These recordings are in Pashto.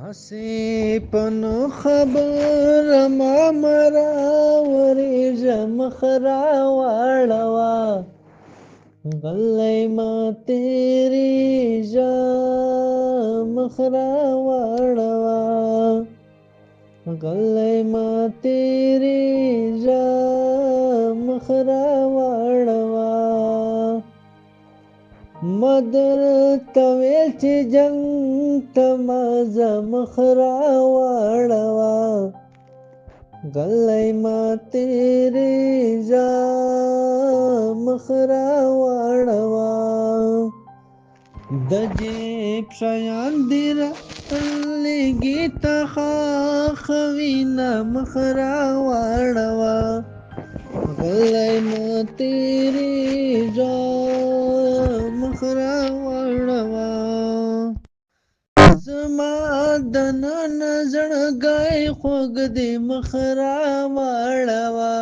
هسې په نه خبره ما راورېږه مخ راواړوه غلی مه تېرېږه مخ راواړوه غلی مه تېرېږه مخ راواړوه ما درته ویل چې جنګ ته مه ځه مخ راواړوه غلی مه تېرېږه مخ راواړوه د جیب شیان دې رالېږي ته ښاخوینه مخ راواړوه غلی مه تېرېږه مخ راواړوه زما دننه زړګی خوږ دی مخ راواړوه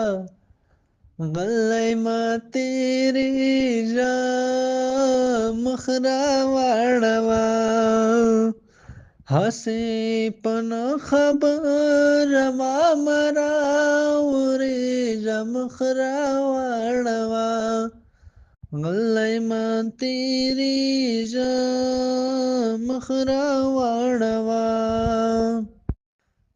غلی مه تېرېږه مخ راواړوه هسې په نه خبره ما مه راورېږه مخ راواړوه غلی مه تېرېږه مخ راواړوه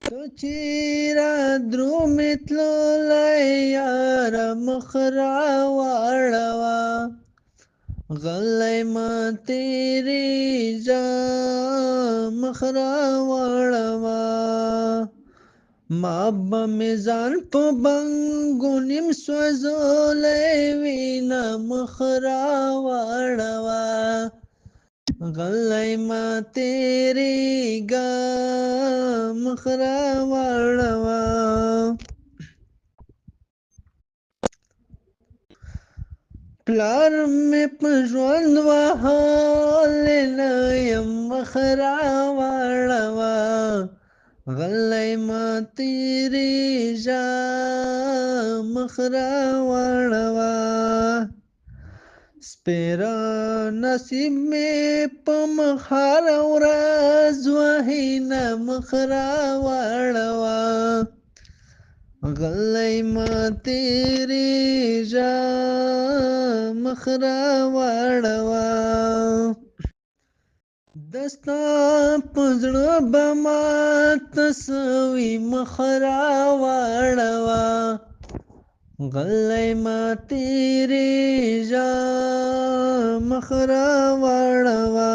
که چېرې درومې تللی یاره مخ راواړوه غلی مه تېرېږه مخ راواړوه ما به مې ځان په بنګو نیم سوځولی وینه مخ راواړوه غلی مه تېرېږه مخ راواړوه پلار مې په ژوند وهلی نه یم مخ راواړوه غلی مه تېرېږه مخ راواړوه سپېره نصیب مې په مخ هره ورځ وهینه مخ راواړوه غلی مه تېرېږه مخ راواړوه د ستا په زړه به ماته سوي مخ راواړوه غلی مه تېرېږه مخ راواړوه